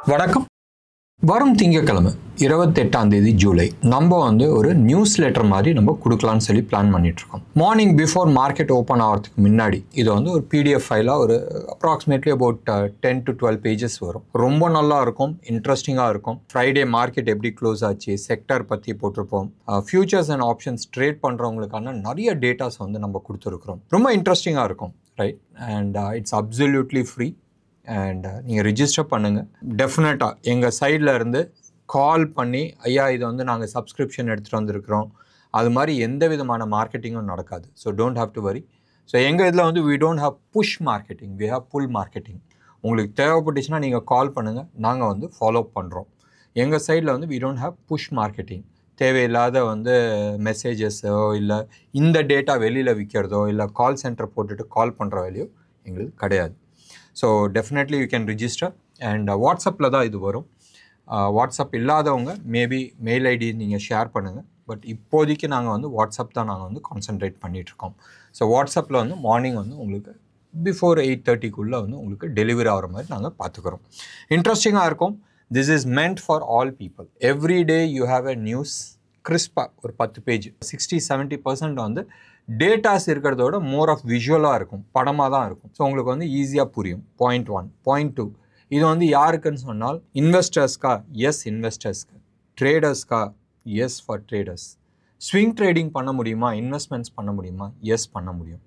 வணக்கம். வரும் திங்கட்கிழமை 28ஆம் தேதி ஜூலை நம்ம ஒரு நியூஸ் லெட்டர் மாதிரி நம்ம கொடுக்கலான்னு சொல்லி பிளான் பண்ணிட்டுருக்கோம். மார்னிங் பிஃபோர் மார்க்கெட் ஓப்பன் ஆகிறதுக்கு முன்னாடி இது ஒரு பிடிஎஃப் ஃபைலாக ஒரு அப்ராக்சிமேட்லி அபவுட் 10 to 12 பேஜஸ் வரும். ரொம்ப நல்லா இருக்கும், இன்ட்ரெஸ்டிங்காக இருக்கும். ஃப்ரைடே மார்க்கெட் எப்படி க்ளோஸ் ஆச்சு, செக்டர் பற்றி போட்டிருப்போம். ஃபியூச்சர்ஸ் அண்ட் ஆப்ஷன்ஸ் ட்ரேட் பண்ணுறவங்களுக்கான நிறைய டேட்டாஸ் நம்ம கொடுத்துருக்குறோம். ரொம்ப இன்ட்ரெஸ்டிங்காக இருக்கும், right? And it's absolutely free. And நீங்கள் ரிஜிஸ்டர் பண்ணுங்கள். டெஃபினட்டாக எங்கள் சைடில் இருந்து கால் பண்ணி ஐயா இது நாங்கள் சப்ஸ்கிரிப்ஷன் எடுத்துகிட்டு வந்திருக்கிறோம், அது மாதிரி எந்த விதமான மார்க்கெட்டிங்கும் நடக்காது. So don't have to worry. So எங்கள் இதில் we don't have push marketing, we have pull marketing. உங்களுக்கு தேவைப்பட்டுச்சுன்னா நீங்கள் கால் பண்ணுங்கள், நாங்கள் ஃபாலோ பண்ணுறோம். எங்கள் சைடில் we don't have push marketing. தேவையில்லாத மெசேஜஸோ இல்லை இந்த டேட்டா வெளியில் விற்கிறதோ இல்லை கால் சென்டர் போட்டுட்டு கால் பண்ணுற வேலையோ எங்களுக்கு கிடையாது. So definitely you can register. And வாட்ஸ்அப்பில் தான் இது வரும். வாட்ஸ்அப் இல்லாதவங்க மேபி மெயில் ஐடி நீங்கள் ஷேர் பண்ணுங்கள். பட் இப்போதைக்கு நாங்கள் வாட்ஸ்அப் தான் நாங்கள் கான்சன்ட்ரேட் பண்ணிகிட்ருக்கோம். ஸோ வாட்ஸ்அப்பில் மார்னிங் உங்களுக்கு பிஃபோர் 8:30க்குள்ளே உங்களுக்கு டெலிவரி ஆகிற மாதிரி நாங்கள் பார்த்துக்குறோம். இன்ட்ரெஸ்டிங்காக இருக்கும். This is meant for all people. Every day you have a news கிறிஸ்பாக ஒரு 10 பேஜ் 60-70% டேட்டாஸ் இருக்கிறதோட மோர் ஆஃப் விஷுவலாக இருக்கும், படமாக தான் இருக்கும். ஸோ உங்களுக்கு ஈஸியாக புரியும். பாயிண்ட் 1. பாயிண்ட் 2, இது யாருக்குன்னு சொன்னால் இன்வெஸ்டர்ஸ்க்கா? எஸ் இன்வெஸ்டர்ஸ்க்கு. ட்ரேடர்ஸ்க்கா? Yes for traders. Swing trading பண்ண முடியுமா? இன்வெஸ்ட்மெண்ட்ஸ் பண்ண முடியுமா? எஸ் பண்ண முடியும்.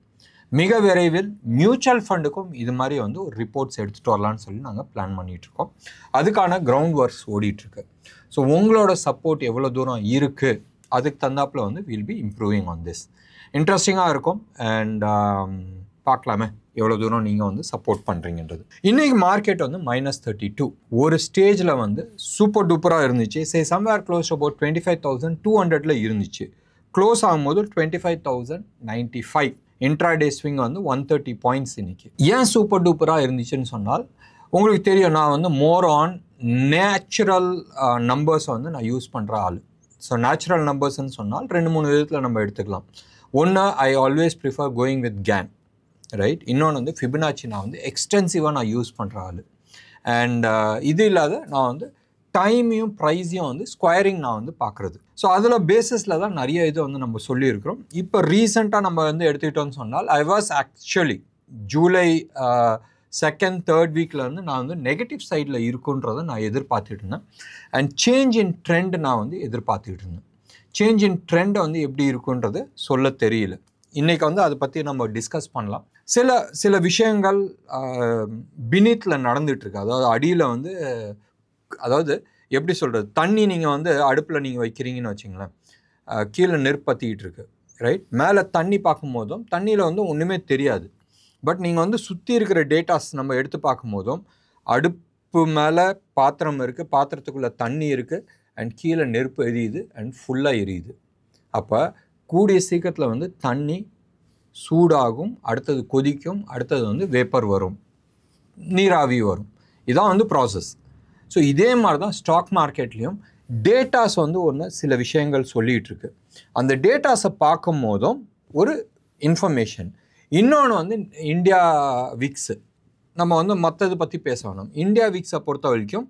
மிக விரைவில் மியூச்சுவல் ஃபண்டுக்கும் இது மாதிரி ஒரு ரிப்போர்ட்ஸ் எடுத்துகிட்டு வரலான்னு சொல்லி நாங்கள் பிளான் பண்ணிகிட்ருக்கோம். அதுக்கான கிரவுண்ட் ஒர்க்ஸ் ஓடிட்டுருக்கு. ஸோ உங்களோட சப்போர்ட் எவ்வளோ தூரம் இருக்குது, அதுக்கு தந்தாப்பில் will be improving on this. இன்ட்ரெஸ்டிங்காக இருக்கும். அண்ட் பார்க்கலாமே எவ்வளோ தூரம் நீங்கள் சப்போர்ட் பண்ணுறீங்கன்றது. இன்றைக்கி மார்க்கெட் -32 ஒரு ஸ்டேஜில் சூப்பர் டூப்பராக இருந்துச்சு. சம்வேர் க்ளோஸ் அபவுட் 25,200 இருந்துச்சு. க்ளோஸ் ஆகும்போது 25,095. இன்ட்ராடே ஸ்விங் 130 பாயிண்ட்ஸ் இன்றைக்கி. ஏன் சூப்பர் டூப்பராக இருந்துச்சுன்னு சொன்னால் உங்களுக்கு தெரியும், நான் மோர் ஆன் நேச்சுரல் நம்பர்ஸ் நான் யூஸ் பண்ணுற ஆள். ஸோ நேச்சுரல் நம்பர்ஸ்ன்னு சொன்னால் 2-3 விதத்தில் நம்ம எடுத்துக்கலாம். ஒன்று, I always prefer going with can, right? இன்னொன்று ஃபிபனாச்சி நான் எக்ஸ்டென்சிவாக நான் யூஸ் பண்ணுற ஆள். அண்ட் இது இல்லாத நான் டைமையும் ப்ரைஸையும் ஸ்கொயரிங் நான் பார்க்குறது. ஸோ அதில் பேசிஸில் தான் நிறைய இது நம்ம சொல்லியிருக்கிறோம். இப்போ ரீசெண்டாக நம்ம எடுத்துக்கிட்டோம்னு சொன்னால் I was actually July 2nd 3rd வீக்கில் நான் நெகட்டிவ் சைடில் இருக்குன்றதை நான் எதிர்பார்த்துட்டு இருந்தேன். அண்ட் சேஞ்ச் இன் ட்ரெண்ட் நான் எதிர்பார்த்துக்கிட்டு இருந்தேன். சேஞ்ச் இன் ட்ரெண்டை எப்படி இருக்குன்றது சொல்ல தெரியல. இன்றைக்கி அதை பற்றி நம்ம டிஸ்கஸ் பண்ணலாம். சில விஷயங்கள் பினித்தில் நடந்துகிட்ருக்கு. அதாவது அடியில் அதாவது எப்படி சொல்கிறது, தண்ணி நீங்கள் அடுப்பில் நீங்கள் வைக்கிறீங்கன்னு வச்சிங்களேன், கீழே நெருப்பத்திக்கிட்டு இருக்கு, ரைட்? மேலே தண்ணி பார்க்கும்போதும் தண்ணியில் ஒன்றுமே தெரியாது. பட் நீங்கள் சுற்றி இருக்கிற டேட்டாஸ் நம்ம எடுத்து பார்க்கும்போதும் அடுப்பு மேலே பாத்திரம் இருக்குது, பாத்திரத்துக்குள்ளே தண்ணி இருக்குது, அண்ட் கீழே நெருப்பு எரியுது, அண்ட் ஃபுல்லாக எரியுது. அப்போ கூடிய சீக்கிரத்தில் தண்ணி சூடாகும், அடுத்தது கொதிக்கும், அடுத்தது வேப்பர் வரும், நீராவி வரும். இதான் ப்ராசஸ். ஸோ இதே மாதிரி தான் ஸ்டாக் மார்க்கெட்லேயும் டேட்டாஸ் ஒன்று சில விஷயங்கள் சொல்லிகிட்ருக்கு. அந்த டேட்டாஸை பார்க்கும் போதும் ஒரு இன்ஃபர்மேஷன். இன்னொன்று இந்தியா விக்ஸு. நம்ம மற்றது பற்றி பேச வேணும். இந்தியா விக்ஸை பொறுத்த வரைக்கும்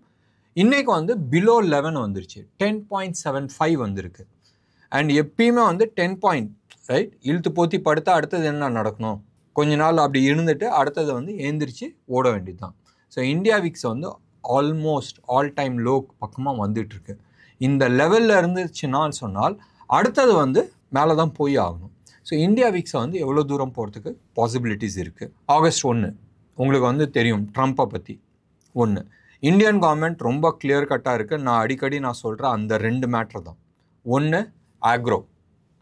இன்றைக்கி பிலோ 11 வந்துருச்சு. 10.75 வந்திருக்கு. அண்ட் எப்பயுமே 10 பாயிண்ட், ரைட்? இழுத்து போற்றி படுத்தா அடுத்தது என்ன நடக்கணும்? கொஞ்ச நாள் அப்படி இருந்துட்டு அடுத்தது ஏந்திரிச்சு ஓட வேண்டியது தான். So India Vicks almost all time low பக்கமாக வந்துட்டுருக்கு. இந்த லெவலில் இருந்துச்சுன்னா சொன்னால் அடுத்தது மேலே தான் போய் ஆகணும். ஸோ இந்தியா விக்ஸை எவ்வளோ தூரம் போகிறதுக்கு பாசிபிலிட்டிஸ் இருக்குது. ஆகஸ்ட் 1 உங்களுக்கு தெரியும் ட்ரம்ப்பை பற்றி. ஒன்று, இந்தியன் கவர்மெண்ட் ரொம்ப கிளியர் கட்டாக இருக்குது. நான் அடிக்கடி சொல்கிற அந்த 2 மேட்ரு தான். ஒன்று, ஆக்ரோ.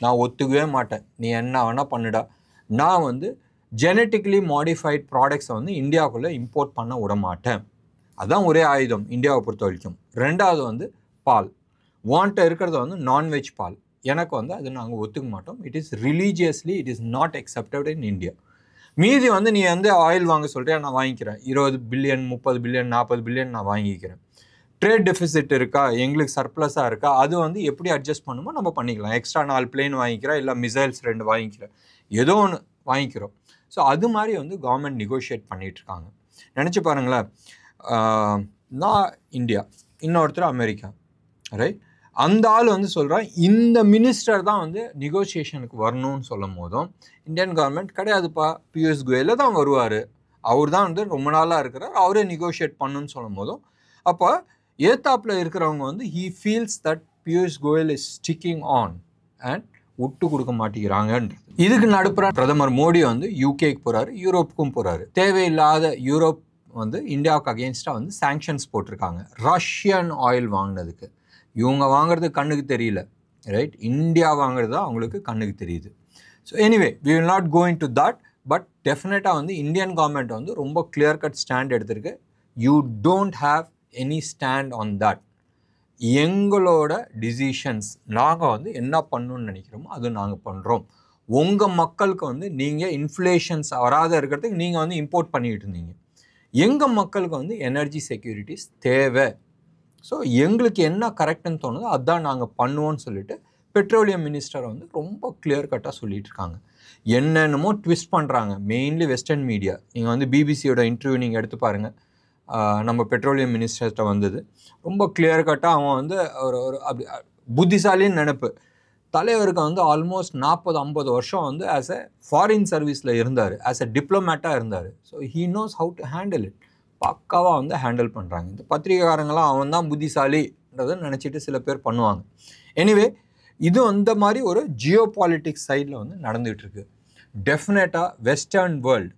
நான் ஒத்துக்கவே மாட்டேன், நீ என்ன வேணால் பண்ணுடா. நான் ஜெனட்டிக்கலி மாடிஃபைட் ப்ராடக்ட்ஸை இந்தியாவுக்குள்ளே இம்போர்ட் பண்ண விட மாட்டேன். அதுதான் ஒரே ஆயுதம் இந்தியாவை பொறுத்த வரைக்கும். ரெண்டாவது பால். வாண்ட்ட இருக்கிறது நான்வெஜ் பால். எனக்கு அது நாங்கள் ஒத்துக்க மாட்டோம். It is religiously it is not accepted in India. மீதி நீ ஆயில் வாங்க சொல்கிறியா, நான் வாங்கிக்கிறேன். 20 பில்லியன் 30 பில்லியன் 40 பில்லியன் நான் வாங்கிக்கிறேன். ட்ரேட் டெஃபிசிட் இருக்கா, எங்களுக்கு சர்ப்ளஸாக இருக்கா, அது எப்படி அட்ஜஸ்ட் பண்ணுமோ நம்ம பண்ணிக்கலாம். எக்ஸ்ட்ரா 4 பிளேன் வாங்கிக்கிறேன், இல்லை மிசைல்ஸ் 2 வாங்கிக்கிறேன், ஏதோ ஒன்று வாங்கிக்கிறோம். ஸோ அது மாதிரி கவர்மெண்ட் நெகோஷியேட் பண்ணிகிட்ருக்காங்க. நினச்சி பாருங்களேன், நான் இந்தியா, இன்னொருத்தர் அமெரிக்கா, ரைட்? அந்த ஆள் வந்து சொல்கிறான் இந்த மினிஸ்டர் தான் வந்து நெகோசியேஷனுக்கு வரணும்னு சொல்லும் போதும் இந்தியன் கவர்மெண்ட் கிடையாதுப்பா, பியூஷ் கோயல் தான் வருவார், அவர் தான் வந்து ரொம்ப நாளாக இருக்கிறார், அவரே நெகோஷியேட் பண்ணுன்னு சொல்லும் போதும் அப்போ ஏத்தாப்பில் இருக்கிறவங்க வந்து he feels that Piyush Goyal is sticking on and விட்டு கொடுக்க மாட்டேங்கிறாங்கன்றது. இதுக்கு நடுப்புற பிரதமர் மோடி வந்து யூகேக்கு போகிறாரு, யூரோப்புக்கும் போகிறாரு. தேவையில்லாத யூரோப் வந்து இந்தியாவுக்கு அகெயின்ஸ்டாக வந்து சாங்ஷன்ஸ் போட்டிருக்காங்க ரஷ்யன் ஆயில் வாங்கினதுக்கு. இவங்க வாங்குறது கண்ணுக்கு தெரியல, ரைட்? இந்தியா வாங்குறது தான் அவங்களுக்கு கண்ணுக்கு தெரியுது. So anyway we will not go into that, but டெஃபினட்டாக வந்து இந்தியன் கவர்மெண்ட் வந்து ரொம்ப கிளியர் கட் ஸ்டாண்ட் எடுத்திருக்கு. You don't have any stand on that. எங்களோட டிசிஷன்ஸ் நாங்கள் வந்து என்ன பண்ணணும்னு நினைக்கிறோமோ அது நாங்கள் பண்ணுறோம். உங்கள் மக்களுக்கு வந்து நீங்கள் இன்ஃப்ளேஷன்ஸ் வராத இருக்கிறதுக்கு நீங்கள் வந்து இம்போர்ட் பண்ணிக்கிட்டு இருந்தீங்க. எங்கள் மக்களுக்கு வந்து எனர்ஜி செக்யூரிட்டிஸ் தேவை. ஸோ எங்களுக்கு என்ன கரெக்டுன்னு தோணுதோ அதுதான் நாங்கள் பண்ணுவோன்னு சொல்லிட்டு பெட்ரோலியம் மினிஸ்டர் வந்து ரொம்ப கிளியர் கட்டாக சொல்லிட்டு இருக்காங்க. என்னென்னமோ ட்விஸ்ட் பண்ணுறாங்க, மெயின்லி வெஸ்டர்ன் மீடியா. நீங்கள் வந்து பிபிசியோட இன்டர்வியூ நீங்கள் எடுத்து பாருங்கள், நம்ம பெட்ரோலியம் மினிஸ்டர்கிட்ட வந்தது ரொம்ப கிளியர் கட்டாக அவன் வந்து ஒரு அப்படி புத்திசாலின்னு நினைப்பு. தலைவருக்கு வந்து ஆல்மோஸ்ட் 40-50 வருஷம் வந்து ஆஸ் எ ஃபாரின் சர்வீஸில் இருந்தார், ஆஸ் எ டிப்ளமேட்டாக இருந்தார். So he knows how to handle it. பக்காவாக வந்து ஹேண்டில் பண்ணுறாங்க. இந்த பத்திரிகைக்காரங்களாம் அவன் தான் புத்திசாலின்றதை நினச்சிட்டு சில பேர் பண்ணுவாங்க. எனிவே இது அந்த மாதிரி ஒரு ஜியோ பாலிட்டிக்ஸ் சைடில் வந்து நடந்துகிட்ருக்கு. டெஃபினட்டாக வெஸ்டர்ன் வேர்ல்டு,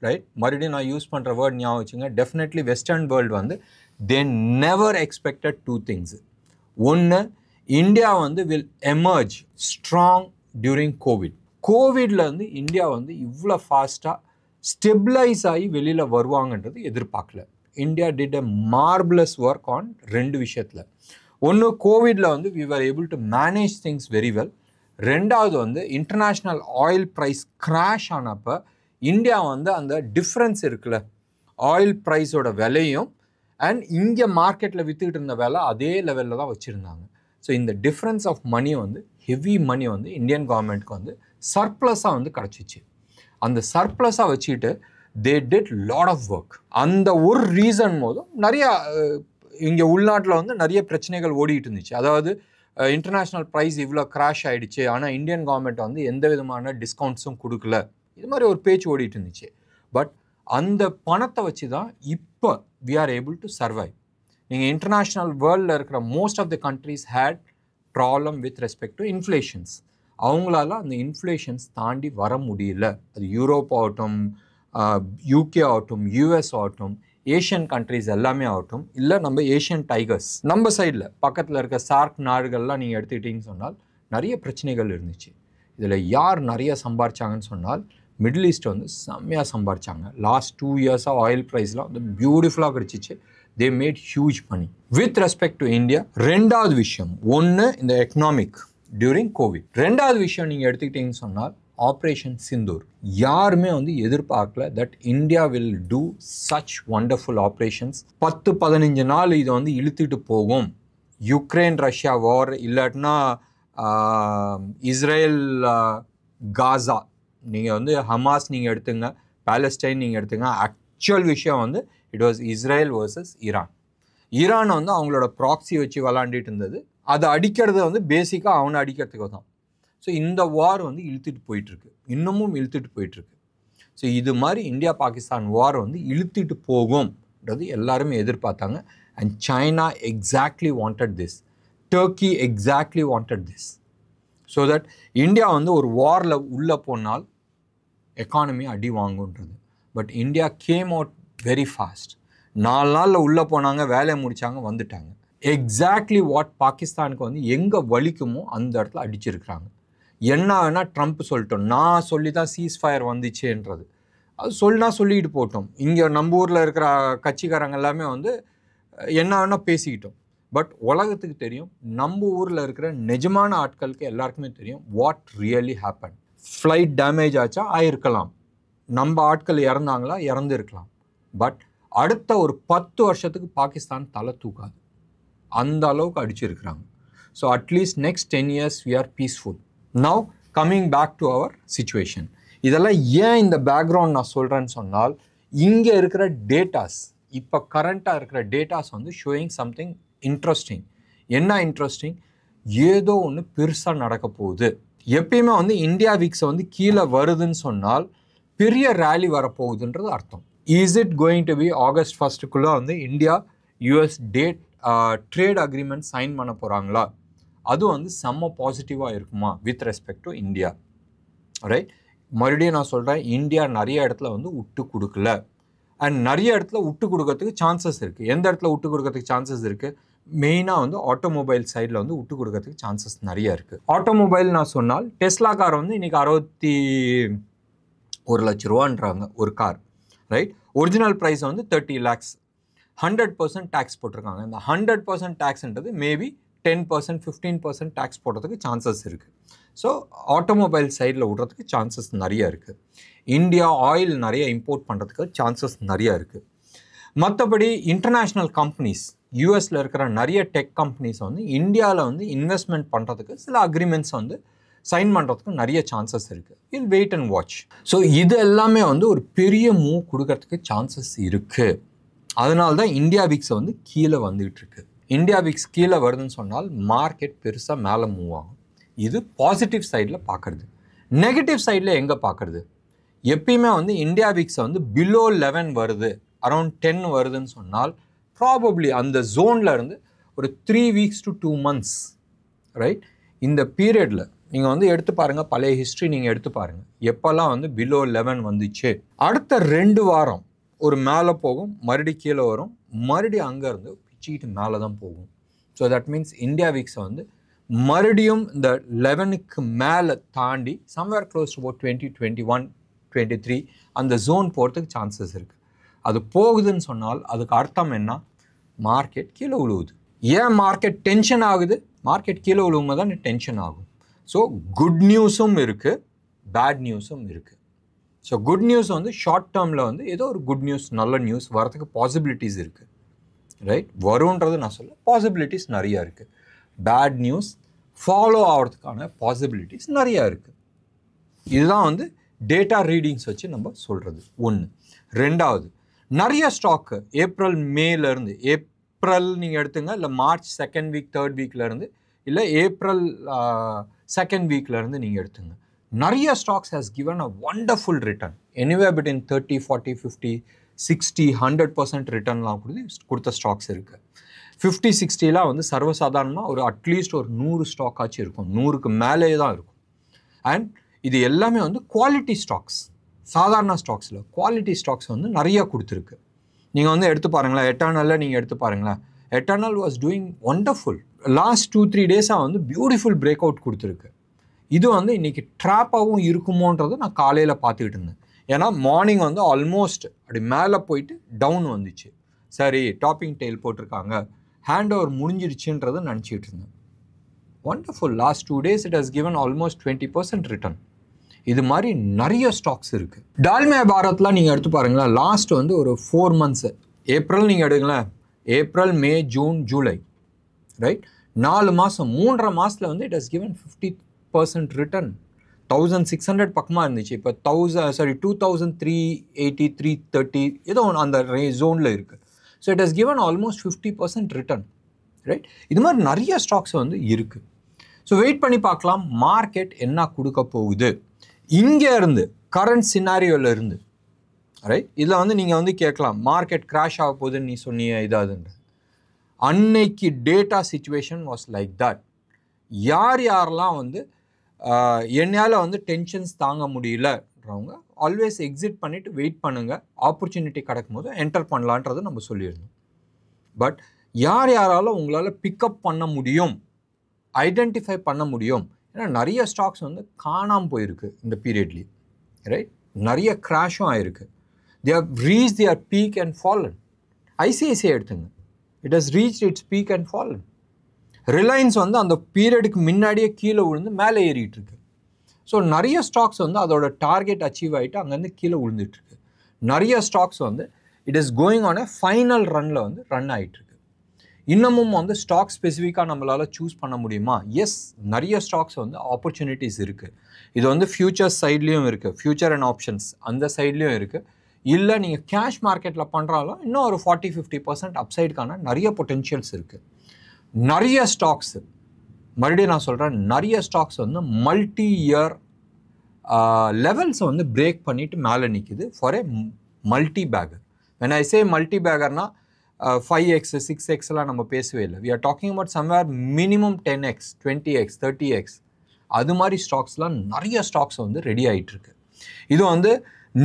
ரைட்? மறுபடியும் நான் யூஸ் பண்ணுற வேர்ட் ஞாபகம் வச்சுங்க. டெஃபினெட்லி வெஸ்டர்ன் வேர்ல்டு வந்து தே நெவர் எக்ஸ்பெக்டட் 2 things. ஒன்று, இந்தியா வந்து வில் எமர்ஜ் ஸ்ட்ராங் டியூரிங் கோவிட்ல வந்து இந்தியா வந்து இவ்வளோ ஃபாஸ்ட்டாக ஸ்டெபிளைஸ் ஆகி வெளியில் வருவாங்கன்றது எதிர்பார்க்கல. India did a marvellous work on 2 விஷயத்தில். ஒன்று, கோவிடில் வந்து we were able to manage things very well. ரெண்டாவது வந்து இன்டர்நேஷ்னல் ஆயில் ப்ரைஸ் கிராஷ் ஆனப்போ இந்தியா வந்து அந்த டிஃப்ரென்ஸ் இருக்குல்ல, ஆயில் ப்ரைஸோட விலையும் அண்ட் இங்கே மார்க்கெட்டில் விற்றுக்கிட்டு இருந்த விலை அதே லெவலில் தான் வச்சுருந்தாங்க. ஸோ இந்த டிஃப்ரென்ஸ் ஆஃப் மணி வந்து ஹெவி மணி வந்து இந்தியன் கவர்மெண்ட்டுக்கு வந்து சர்ப்ளஸாக வந்து கிடச்சிச்சு. அந்த சர்ப்ளஸாக வச்சுக்கிட்டு they did lot of work. அந்த ஒரு ரீசன் போதும் நிறையா இங்கே உள்நாட்டில் வந்து நிறைய பிரச்சனைகள் ஓடிட்டு இருந்துச்சு. அதாவது இன்டர்நேஷ்னல் ப்ரைஸ் இவ்வளோ கிராஷ் ஆகிடுச்சு, ஆனால் இந்தியன் கவர்மெண்ட் வந்து எந்த விதமான டிஸ்கவுண்ட்ஸும் கொடுக்கல, இது மாதிரி ஒரு பேச்சு ஓடிட்டு இருந்துச்சு. பட் அந்த பணத்தை வச்சு தான் இப்போ we are able to survive. நீங்கள் இன்டர்நேஷ்னல் வேர்ல்டில் இருக்கிற most of the countries had problem with respect to inflations. அவங்களால அந்த இன்ஃப்ளேஷன்ஸ் தாண்டி வர முடியல. அது யூரோப் ஆகட்டும், யூகே ஆகட்டும், யூஎஸ் ஆகட்டும், ஏஷியன் கண்ட்ரீஸ் எல்லாமே ஆகட்டும், இல்லை நம்ம ஏஷியன் டைகர்ஸ் நம்ம சைடில் பக்கத்தில் இருக்க சார்க் நாடுகள்லாம் நீங்கள் எடுத்துக்கிட்டிங்கன்னு சொன்னால் நிறைய பிரச்சனைகள் இருந்துச்சு. இதில் யார் நிறைய சம்பாரிச்சாங்கன்னு சொன்னால் மிடில் ஈஸ்ட் வந்து செம்மையாக சம்பாரிச்சாங்க. லாஸ்ட் 2 இயர்ஸாக ஆயில் ப்ரைஸ்லாம் வந்து பியூட்டிஃபுல்லாக கிடச்சிச்சு. They made huge money. With respect to India, ரெண்டாவது விஷயம் ஒன்று இந்த எக்கனாமிக் டியூரிங் கோவிட். ரெண்டாவது விஷயம் நீங்கள் எடுத்துக்கிட்டிங்கன்னு சொன்னால் ஆப்ரேஷன் சிந்தூர். யாருமே வந்து எதிர்பார்க்கல that India will do such wonderful operations. 10-15 நாள் இதை வந்து இழுத்துட்டு போகும். யுக்ரைன் ரஷ்யா வார், இல்லாட்டினா இஸ்ரேல் காசா, நீங்கள் வந்து ஹமாஸ் நீங்கள் எடுத்துங்க, பாலஸ்டைன் நீங்கள் எடுத்துங்க. ஆக்சுவல் விஷயம் வந்து it was Israel versus Iran. Iran வந்து அவங்களோட ப்ராக்ஸி வச்சு விளாண்டிட்டு இருந்தது. அதை அடிக்கிறது வந்து பேசிக்காக அவனை அடிக்கிறதுக்கு தான். ஸோ இந்த வார் வந்து இழுத்துட்டு போயிட்டுருக்கு, இன்னமும் இழுத்துட்டு போயிட்டுருக்கு. ஸோ இது மாதிரி இந்தியா பாகிஸ்தான் வார் வந்து இழுத்துட்டு போகும்ன்றது எல்லாருமே எதிர்பார்த்தாங்க. And China exactly wanted this, Turkey exactly wanted this. So that India வந்து ஒரு வாரில் உள்ளே போனால் எக்கானமி அடி வாங்குன்றது. But India came out very fast. 4 நாளில் உள்ளே போனாங்க, வேலையை முடித்தாங்க, வந்துட்டாங்க. எக்ஸாக்ட்லி வாட் பாகிஸ்தானுக்கு வந்து எங்கே வலிக்குமோ அந்த இடத்துல அடிச்சிருக்கிறாங்க. என்ன வேணால் ட்ரம்ப் சொல்லிட்டோம், நான் சொல்லி தான் சீஸ்ஃபயர் வந்துச்சேன்றது. அது சொல்லிக்கிட்டு போட்டோம். இங்கே நம்ம ஊரில் இருக்கிற கட்சிக்காரங்க எல்லாமே வந்து என்ன வேணால் பேசிக்கிட்டோம். பட் உலகத்துக்கு தெரியும், நம்ம ஊரில் இருக்கிற நிஜமான ஆட்களுக்கு எல்லாருக்குமே தெரியும் what really happen. Flight damage ஆச்சா ஆயிருக்கலாம், நம்ம ஆட்கள் இறந்தாங்களா இறந்து இருக்கலாம். பட் அடுத்த ஒரு 10 வருஷத்துக்கு பாகிஸ்தான் தலை தூக்காது, அந்த அளவுக்கு அடிச்சிருக்கிறாங்க. So at least next 10 years we are peaceful. Now coming back to our situation. இதெல்லாம் ஏன் இந்த பேக்ரவுண்ட் நான் சொல்கிறேன்னு சொன்னால், இங்கே இருக்கிற டேட்டாஸ் இப்போ கரண்ட்டாக இருக்கிற டேட்டாஸ் வந்து ஷோயிங் சம்திங் இன்ட்ரெஸ்டிங். என்ன இன்ட்ரெஸ்டிங்? ஏதோ ஒன்று பெருசாக நடக்க போகுது. எப்பயுமே வந்து இந்தியா வீக்ஸை வந்து கீழே வருதுன்னு சொன்னால் பெரிய ரேலி வரப்போகுதுன்றது அர்த்தம். Is it going to be August 1 வந்து India US trade agreement sign பண்ண போகிறாங்களா? அது வந்து செம்ம பாசிட்டிவாக இருக்குமா with respect to India? Right. மறுபடியும் நான் சொல்கிறேன், இந்தியா நிறைய இடத்துல வந்து விட்டு கொடுக்கல. அண்ட் நிறைய இடத்துல விட்டு கொடுக்கறதுக்கு சான்சஸ் இருக்குது. எந்த இடத்துல விட்டு கொடுக்கறதுக்கு சான்சஸ் இருக்குது? மெயினாக வந்து ஆட்டோமொபைல் சைடில் வந்து விட்டு கொடுக்கறதுக்கு சான்சஸ் நிறைய இருக்குது. ஆட்டோமொபைல் நான் சொன்னால் டெஸ்லா கார் வந்து இன்றைக்கி 61 லட்ச ரூபான்றாங்க ஒரு கார். ரைட். ஒரிஜினல் ப்ரைஸ் வந்து 30 lakhs. 100% டேக்ஸ் போட்டிருக்காங்க. இந்த 100% டேக்ஸ்ன்றது மேபி 10% 15% டேக்ஸ் போடுறதுக்கு சான்சஸ் இருக்குது. ஸோ ஆட்டோமொபைல் சைடில் விடுறதுக்கு சான்சஸ் நிறைய இருக்குது. இந்தியா ஆயில் நிறைய இம்போர்ட் பண்ணுறதுக்கு சான்சஸ் நிறையா இருக்குது. மற்றபடி இன்டர்நேஷ்னல் கம்பெனிஸ், யூஎஸில் இருக்கிற நிறைய டெக் கம்பெனிஸ் வந்து இந்தியாவில் வந்து இன்வெஸ்ட்மெண்ட் பண்ணுறதுக்கு சில அக்ரிமெண்ட்ஸ் வந்து சைன் பண்ணுறதுக்கு நிறைய சான்சஸ் இருக்குது. Will wait and watch. So இது எல்லாமே வந்து ஒரு பெரிய மூவ் கொடுக்கறதுக்கு சான்சஸ் இருக்குது. அதனால தான் இந்தியா வீக்ஸை வந்து கீழே வந்துகிட்டு இருக்கு. இந்தியா வீக்ஸ் கீழே வருதுன்னு சொன்னால் மார்க்கெட் பெருசாக மேலே மூவ் ஆகும். இது பாசிட்டிவ் சைடில் பார்க்குறது. நெகட்டிவ் சைடில் எங்கே பார்க்குறது? எப்பயுமே வந்து இந்தியா வீக்ஸை வந்து பிலோ 11 வருது, அரௌண்ட் 10 வருதுன்னு சொன்னால் ப்ராபப்ளி அந்த ஜோனில் இருந்து ஒரு 3 weeks to 2 months, ரைட், இந்த பீரியடில் நீங்கள் வந்து எடுத்து பாருங்கள், பழைய ஹிஸ்ட்ரி நீங்கள் எடுத்து பாருங்கள், எப்போல்லாம் வந்து பிலோ 11 வந்துச்சு, அடுத்த 2 வாரம் ஒரு மேலே போகும், மறுபடி கீழே வரும், மறுபடி அங்கேருந்து பிச்சுக்கிட்டு மேலே தான் போகும். ஸோ தட் மீன்ஸ் இந்தியா வீக்ஸை வந்து மறுபடியும் இந்த 11க்கு மேலே தாண்டி சம்வேர் க்ளோஸ் டு அபவுட் 20, 21, 23 அந்த ஜோன் போகிறதுக்கு சான்சஸ் இருக்குது. அது போகுதுன்னு சொன்னால் அதுக்கு அர்த்தம் என்ன? மார்க்கெட் கீழே விழுவுது. ஏன் மார்க்கெட் டென்ஷன் ஆகுது? மார்க்கெட் கீழே விழுவும் தான் டென்ஷன் ஆகும். ஸோ குட் நியூஸும் இருக்குது, பேட் நியூஸும் இருக்குது. ஸோ குட் நியூஸ் வந்து ஷார்ட் டேர்மில் வந்து ஏதோ ஒரு குட் நியூஸ், நல்ல நியூஸ் வரதுக்கு பாசிபிலிட்டிஸ் இருக்குது, ரைட். வரும்ன்றது நான் சொல்ல, பாசிபிலிட்டிஸ் நிறையா இருக்குது. பேட் நியூஸ் ஃபாலோ ஆகிறதுக்கான பாசிபிலிட்டிஸ் நிறையா இருக்குது. இதுதான் வந்து டேட்டா ரீடிங்ஸ் வச்சு நம்ம சொல்கிறது. ஒன்று. ரெண்டாவது, நிறைய ஸ்டாக்கு ஏப்ரல் மேலேருந்து, ஏப்ரல் நீங்கள் எடுத்துங்க, இல்லை மார்ச் 2nd week 3rd weekலேருந்து, இல்லை ஏப்ரல் 2nd weekலேருந்து நீங்கள் எடுத்துங்க, நிறைய stocks has given a wonderful return. Anywhere between 30, 40, 50, 60, 100% ரிட்டர்ன்லாம் கொடுத்த ஸ்டாக்ஸ் இருக்குது. 50, 60லாம் வந்து சர்வசாதாரணமாக ஒரு அட்லீஸ்ட் ஒரு 100 ஸ்டாக் ஆச்சு இருக்கும், 100க்கு மேலே தான் இருக்கும். அண்ட் இது எல்லாமே வந்து குவாலிட்டி ஸ்டாக்ஸ், சாதாரண ஸ்டாக்ஸில் குவாலிட்டி ஸ்டாக்ஸ் வந்து நிறையா கொடுத்துருக்கு. நீங்கள் வந்து எடுத்து பாருங்களேன், எட்டர்னலில் நீங்கள் எடுத்து பாருங்களேன், eternal was doing wonderful. Last 2-3 டேஸாக வந்து பியூட்டிஃபுல் பிரேக் அவுட் கொடுத்துருக்கு. இது வந்து இன்றைக்கி ட்ராப்பாகவும் இருக்குமோன்றது நான் காலையில் பார்த்துக்கிட்டு இருந்தேன். ஏன்னா மார்னிங் வந்து ஆல்மோஸ்ட் அப்படி மேலே போயிட்டு டவுன் வந்துச்சு. சரி, டாப்பிங் டெயில் போட்டிருக்காங்க, ஹேண்ட் ஓவர் முடிஞ்சிடுச்சுன்றதை நினச்சிக்கிட்டு இருந்தேன். Wonderful. Last 2 days it has given almost 20% return. இது மாதிரி நிறைய ஸ்டாக்ஸ் இருக்குது. டால்மியா பாரத்லாம் நீங்கள் எடுத்து பாருங்களேன், லாஸ்ட் வந்து ஒரு 4 months, ஏப்ரல் நீங்கள் எடுங்களேன், ஏப்ரல், மே, ஜூன், ஜூலை, ரைட், 4 மாதம், 3.5 மாதத்தில் வந்து இட் ஹஸ் கிவன் 50% ரிட்டர்ன். 1600 பக்கமாக இருந்துச்சு, இப்போ 2380, 330 ஏதோ ஒன்று அந்த ஜோனில் இருக்குது. So it has given almost 50% return, right. இது மாதிரி நிறைய ஸ்டாக்ஸ் வந்து இருக்குது. ஸோ வெயிட் பண்ணி பார்க்கலாம் மார்க்கெட் என்ன கொடுக்க போகுது இங்கே இருந்து, கரண்ட் சினாரியோவில் இருந்து, ரைட். இதில் வந்து நீங்கள் வந்து கேட்கலாம், மார்க்கெட் கிராஷ் ஆக போகுதுன்னு நீ சொன்னிய இதாதுன்ற. அன்னைக்கு data situation was like that. யாரெல்லாம் வந்து என்னால் வந்து டென்ஷன்ஸ் தாங்க முடியலன்றவங்க ஆல்வேஸ் எக்ஸிட் பண்ணிவிட்டு வெயிட் பண்ணுங்கள், ஆப்பர்ச்சுனிட்டி கிடைக்கும் போது என்டர் பண்ணலான்றதை நம்ம சொல்லியிருந்தோம். பட் யாராலும் உங்களால் பிக்கப் பண்ண முடியும், ஐடென்டிஃபை பண்ண முடியும், ஏன்னா நிறைய ஸ்டாக்ஸ் வந்து காணாமல் போயிருக்கு இந்த பீரியட்லேயே, ரைட். நிறைய கிராஷும் ஆகிருக்கு. They have reach their peak and fallen. ICICI எடுத்துங்க, it has reach its peak and fallen. Reliance வந்து அந்த பீரியடுக்கு முன்னாடியே கீழே விழுந்து மேலே ஏறிட்டு இருக்கு. ஸோ நிறைய ஸ்டாக்ஸ் வந்து அதோட டார்கெட் அச்சீவ் ஆகிட்டு அங்கேருந்து கீழே விழுந்துட்டுருக்கு. நிறைய ஸ்டாக்ஸ் வந்து it is going on a final ரன்னில் வந்து ரன் ஆகிட்டுருக்கு. இன்னமும் வந்து ஸ்டாக் ஸ்பெசிஃபிக்காக நம்மளால் சூஸ் பண்ண முடியுமா? எஸ், நிறைய ஸ்டாக்ஸ் வந்து ஆப்பர்ச்சுனிட்டிஸ் இருக்குது. இது வந்து ஃபியூச்சர் சைட்லேயும் இருக்குது, ஃபியூச்சர் அண்ட் ஆப்ஷன்ஸ் அந்த சைட்லேயும் இருக்குது. இல்லை நீங்கள் கேஷ் மார்க்கெட்டில் பண்ணுறாலும் இன்னும் ஒரு 40-50% அப்சைடுக்கான நிறைய பொட்டென்ஷியல்ஸ் இருக்குது. நிறைய ஸ்டாக்ஸு, மறுபடியும் நான் சொல்கிறேன், நிறைய ஸ்டாக்ஸ் வந்து மல்டி இயர் லெவல்ஸை வந்து பிரேக் பண்ணிவிட்டு மேலே நிற்கிது for a multibagger. when I say மல்டி பேக்கர்னா 5x 6xலாம் நம்ம பேசவே இல்லை. we are talking about somewhere minimum 10x 20x 30x அது மாதிரி ஸ்டாக்ஸ்லாம் நிறைய ஸ்டாக்ஸ் வந்து ரெடி ஆகிட்டுருக்கு. இது வந்து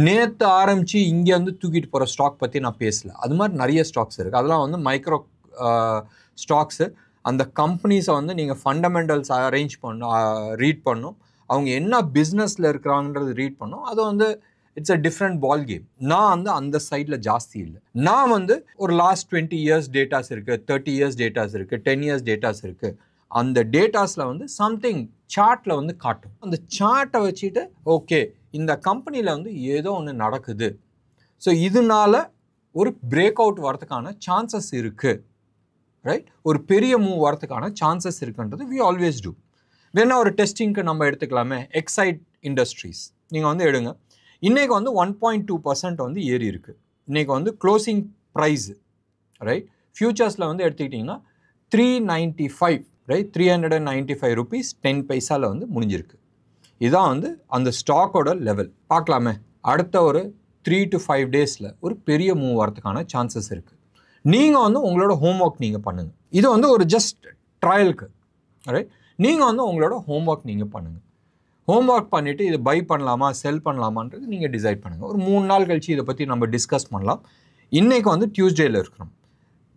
நேற்று ஆரம்பித்து இங்கே வந்து தூக்கிட்டு போகிற ஸ்டாக் பற்றி நான் பேசலை. அது மாதிரி நிறைய ஸ்டாக்ஸ் இருக்குது. அதெல்லாம் வந்து மைக்ரோ ஸ்டாக்ஸு. அந்த கம்பெனிஸை வந்து நீங்கள் ஃபண்டமெண்டல்ஸ் ரீட் பண்ணணும், அவங்க என்ன பிஸ்னஸில் இருக்கிறாங்கன்றது ரீட் பண்ணணும். அது வந்து it's a different ball game. நான் வந்து அந்த சைடில் ஜாஸ்தி இல்லை. நான் வந்து ஒரு லாஸ்ட் 20 இயர்ஸ் டேட்டாஸ் இருக்குது, 30 இயர்ஸ் டேட்டாஸ் இருக்குது, 10 இயர்ஸ் டேட்டாஸ் இருக்குது. அந்த டேட்டாஸில் வந்து சம்திங் சார்ட்டில் வந்து காட்டும். அந்த சார்ட்டை வச்சுட்டு ஓகே இந்த கம்பெனியில் வந்து ஏதோ ஒன்று நடக்குது, ஸோ இதனால ஒரு பிரேக் அவுட் வரதுக்கான சான்சஸ் இருக்குது, ரைட்? ஒரு பெரிய மூவ் வரதுக்கான சான்சஸ் இருக்குன்றது வி ஆல்வேஸ் டூ. வேணா ஒரு டெஸ்டிங்க்கு நம்ம எடுத்துக்கலாமே. எக்ஸைட் இண்டஸ்ட்ரீஸ் நீங்கள் வந்து எடுங்க. இன்றைக்கி வந்து 1.2% வந்து ஏறி இருக்குது. இன்றைக்கி வந்து க்ளோசிங் ப்ரைஸு, ரைட், ஃபியூச்சர்ஸில் வந்து எடுத்துக்கிட்டிங்கன்னா 395, ரைட், 395 rupees 10 பைசாவில் வந்து முடிஞ்சிருக்கு. இதுதான் வந்து அந்த ஸ்டாக்கோட லெவல். பார்க்கலாமே, அடுத்த ஒரு 3 to 5 டேஸில் ஒரு பெரிய மூவ் வரதுக்கான சான்சஸ் இருக்குது. நீங்கள் வந்து உங்களோட ஹோம்ஒர்க் நீங்கள் பண்ணுங்கள். இது வந்து ஒரு ஜஸ்ட் ட்ரையலுக்கு, ரைட்? நீங்கள் வந்து உங்களோட ஹோம்ஒர்க் நீங்கள் பண்ணுங்கள். ஹோம்ஒர்க் பண்ணிவிட்டு இது பை பண்ணலாமா செல் பண்ணலாமான்றது நீங்கள் டிசைட் பண்ணுங்கள். ஒரு 3 நாள் கழிச்சு இதை பற்றி நம்ம டிஸ்கஸ் பண்ணலாம். இன்றைக்கி வந்து டியூஸ்டேயில் இருக்கிறோம்.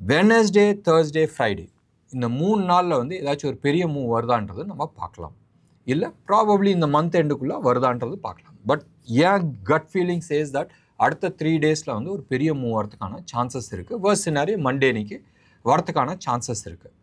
வெனஸ்டே, தேர்ஸ்டே, ஃப்ரைடே இந்த 3 நாளில் வந்து ஏதாச்சும் ஒரு பெரிய மூவ் வருதான்றது நம்ம பார்க்கலாம். இல்லை ப்ராபப்ளி இந்த மந்த் எண்டுக்குள்ளே வருதான்றது பார்க்கலாம். பட் ஏன் கட் ஃபீலிங் சேஸ் தட் அடுத்த 3 டேஸில் வந்து ஒரு பெரிய மூவ் வரதுக்கான சான்சஸ் இருக்குது. வேர்ஸ்ட் சினாரியோ மண்டே அன்னைக்கு வரதுக்கான சான்சஸ் இருக்குது.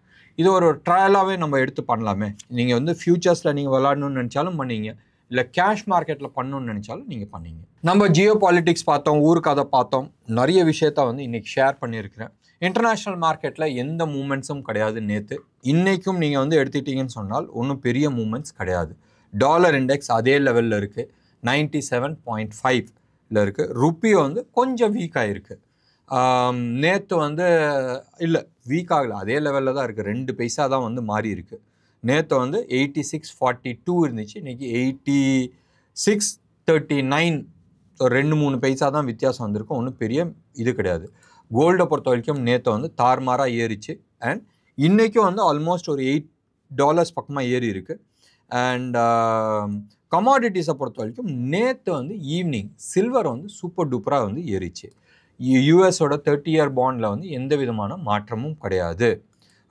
இது ஒரு ட்ரையலாகவே நம்ம எடுத்து பண்ணலாமே. நீங்கள் வந்து ஃபியூச்சர்ஸில் நீங்கள் விளாடணும்னு நினச்சாலும் பண்ணீங்க, இல்லை கேஷ் மார்க்கெட்டில் பண்ணணும்னு நினச்சாலும் நீங்கள் பண்ணீங்க. நம்ம ஜியோ பாலிட்டிக்ஸ் பார்த்தோம், ஊர் கதை பார்த்தோம், நிறைய விஷயத்த வந்து இன்றைக்கி ஷேர் பண்ணியிருக்கிறேன். இன்டர்நேஷ்னல் மார்க்கெட்டில் எந்த மூமெண்ட்ஸும் கிடையாது நேற்று. இன்றைக்கும் நீங்கள் வந்து எடுத்துக்கிட்டீங்கன்னு சொன்னால் ஒன்றும் பெரிய மூமெண்ட்ஸ் கிடையாது. டாலர் இண்டெக்ஸ் அதே லெவலில் இருக்குது, 97.5 இருக்குது. ருப்பி வந்து கொஞ்சம் வீக் ஆகிருக்கு. நேற்று வந்து இல்லை வீக் ஆகலை, அதே லெவலில் தான் இருக்குது. 2 பைசா தான் வந்து மாறி இருக்குது. நேற்று வந்து 86.42 இருந்துச்சு, இன்றைக்கி 86.39, ஒரு 2-3 பைசா தான் வித்தியாசம் வந்திருக்கும். ஒன்றும் பெரிய இது கிடையாது. கோல்டை பொறுத்த வரைக்கும் நேற்று வந்து தார்மாராக ஏறிச்சு. அண்ட் இன்றைக்கும் வந்து ஆல்மோஸ்ட் ஒரு $8 பக்கமாக ஏறி இருக்குது. அண்ட் கமாடிட்டிஸை பொறுத்த வரைக்கும் நேற்று வந்து ஈவினிங் சில்வர் வந்து சூப்பர் டூப்பராக வந்து ஏறிச்சு. யூஎஸோட 30 இயர் பாண்டில் வந்து எந்த விதமான மாற்றமும் கிடையாது.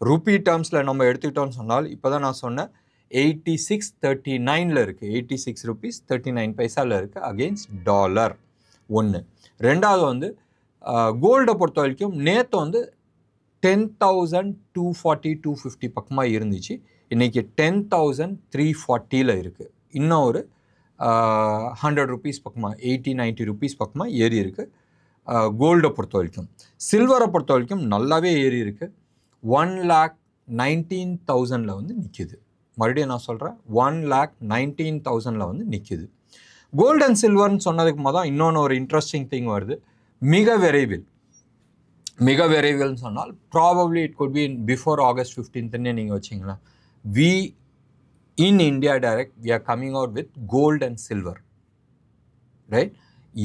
ருப்பி டேர்ம்ஸில் நம்ம எடுத்துக்கிட்டோம்னு சொன்னால் இப்போ தான் நான் சொன்னேன் 86.39 இருக்குது, 86 rupees 39 பைசாவில் இருக்குது அகெயின்ஸ்ட் டாலர். ஒன்று. ரெண்டாவது வந்து கோல்டை பொறுத்த வரைக்கும் நேற்று வந்து 10,240-250 பக்கமாக இருந்துச்சு. இன்றைக்கி 10,340 இருக்குது. இன்னும் ஒரு 100 rupees பக்கமாக 80-90 rupees பக்கமாக ஏறி இருக்குது கோல்டை பொறுத்த வரைக்கும். சில்வரை பொறுத்த வரைக்கும் நல்லாவே ஏறி இருக்குது. 1,19,000 வந்து நிற்கிது. மறுபடியும் நான் சொல்கிறேன், 1,19,000 வந்து நிற்கிது. கோல்டு அண்ட் சில்வர்னு சொன்னதுக்கு தான் இன்னொன்று ஒரு இன்ட்ரெஸ்டிங் திங் வருது. மிக விரைவில் சொன்னால் probably it could be before August 15th நீங்கள் வச்சிங்களேன். We in India direct we are coming out with gold and silver, right?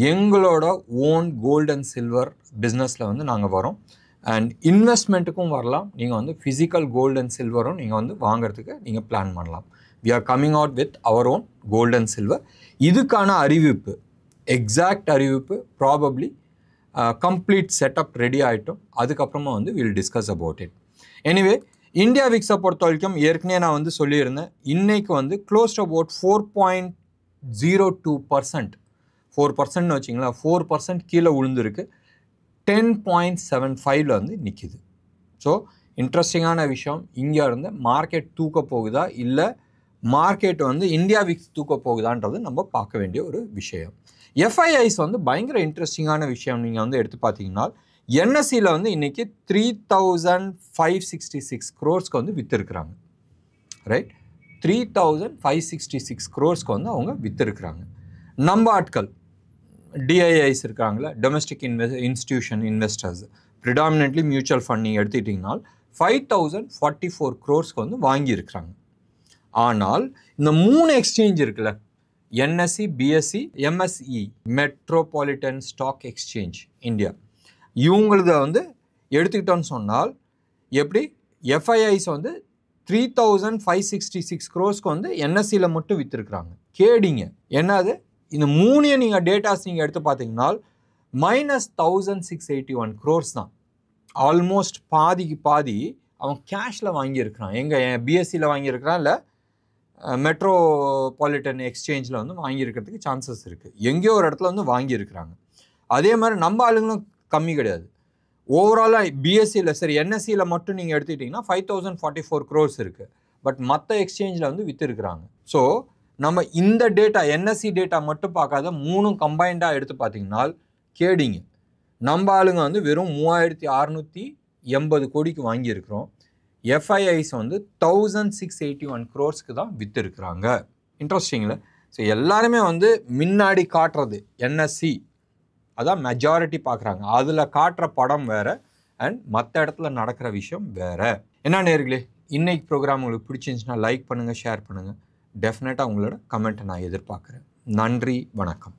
எங்களோட ஓன் கோல்டு அண்ட் சில்வர் பிஸ்னஸில் வந்து நாங்கள் வரோம். அண்ட் இன்வெஸ்ட்மெண்ட்டுக்கும் வரலாம். நீங்கள் வந்து ஃபிசிக்கல் கோல்டு அண்ட் சில்வரும் நீங்கள் வந்து வாங்கிறதுக்கு நீங்கள் பிளான் பண்ணலாம். We are coming out with our own gold and silver. இதுக்கான அறிவிப்பு, எக்ஸாக்ட் அறிவிப்பு ப்ராபப்ளி கம்ப்ளீட் செட்டப் ரெடி ஆகிட்டோம். அதுக்கப்புறமா வந்து will discuss about it. Anyway, India விக்ஸை பொறுத்த வரைக்கும் ஏற்கனவே நான் வந்து சொல்லியிருந்தேன், இன்றைக்கு வந்து க்ளோஸ் அபவுட் 4.02%, 4% வச்சிங்களா, 4% கீழே விழுந்துருக்கு. 10.75 வந்து நிற்கிது. ஸோ இன்ட்ரெஸ்டிங்கான விஷயம், இங்கே இருந்து மார்க்கெட் தூக்க போகுதா இல்லை மார்க்கெட் வந்து இந்தியா விக்ஸ் தூக்க போகுதான்றது நம்ம பார்க்க வேண்டிய ஒரு விஷயம். எஃப்ஐஐஸ் வந்து பயங்கர இன்ட்ரெஸ்டிங்கான விஷயம். நீங்கள் வந்து எடுத்து பார்த்தீங்கன்னா என்எஸ்சியில் வந்து இன்றைக்கி 3,566 crores வந்து விற்றுருக்குறாங்க, ரைட்? 3,566 crores வந்து அவங்க விற்றுருக்குறாங்க. நம்ம ஆட்கள் டிஐஐஸ் இருக்காங்களா, domestic institution investors, predominantly mutual fund நீங்கள் எடுத்துக்கிட்டிங்கன்னா 5044 crores-க்கு வந்து வாங்கியிருக்கிறாங்க. ஆனால் இந்த 3 எக்ஸ்சேஞ்ச் இருக்குல்ல, NSC, BSC, MSE, metropolitan stock exchange India, இவங்களத வந்து எடுத்துக்கிட்டோன்னு சொன்னால் எப்படி எஃப்ஐஐஸ் வந்து 3566 crores-க்கு வந்து என்எஸ்சியில் மட்டும் விற்றுருக்குறாங்க. கேடிங்க என்னது, இந்த 3 நீங்கள் டேட்டாஸ் நீங்கள் எடுத்து பார்த்தீங்கன்னா -1681 crores தான். ஆல்மோஸ்ட் பாதிக்கு பாதி அவன் கேஷில் வாங்கியிருக்கிறான். எங்கே பிஎஸ்சியில் வாங்கியிருக்கிறான், இல்லை மெட்ரோபாலிட்டன் எக்ஸ்சேஞ்சில் வந்து வாங்கியிருக்கிறதுக்கு சான்சஸ் இருக்குது. எங்கேயோ ஒரு இடத்துல வந்து வாங்கியிருக்கிறாங்க. அதே மாதிரி நம்ம ஆளுங்களும் கம்மி கிடையாது. ஓவராலாக பிஎஸ்சியில் சரி என்எஸ்சியில் மட்டும் நீங்கள் எடுத்துக்கிட்டிங்கன்னா 5044 crores இருக்குது. பட் மற்ற எக்ஸ்சேஞ்சில் வந்து விற்றுருக்குறாங்க. ஸோ நம்ம இந்த டேட்டா என்எஸ்சி டேட்டா மட்டும் பார்க்காத 3 கம்பைண்டாக எடுத்து பார்த்தீங்கன்னா கேடிங்க. நம்ம ஆளுங்க வந்து வெறும் 3680 கோடிக்கு வாங்கியிருக்கிறோம். எஃப்ஐஐஸ் வந்து 1681 crores-க்கு தான் விற்றுருக்குறாங்க. இன்ட்ரெஸ்டிங்கில். ஸோ எல்லாருமே வந்து முன்னாடி காட்டுறது என்எஸ்சி அதான் மெஜாரிட்டி பார்க்குறாங்க. அதில் காட்டுற படம் வேறு அண்ட் மற்ற இடத்துல நடக்கிற விஷயம் வேறு. என்ன நேயர்களே, இன்னைக்கு ப்ரோக்ராம் உங்களுக்கு பிடிச்சிருந்துச்சுன்னா லைக் பண்ணுங்கள், ஷேர் பண்ணுங்கள். டெஃபினட்டாக உங்களோட கமெண்ட்டை நான் எதிர்பார்க்குறேன். நன்றி, வணக்கம்.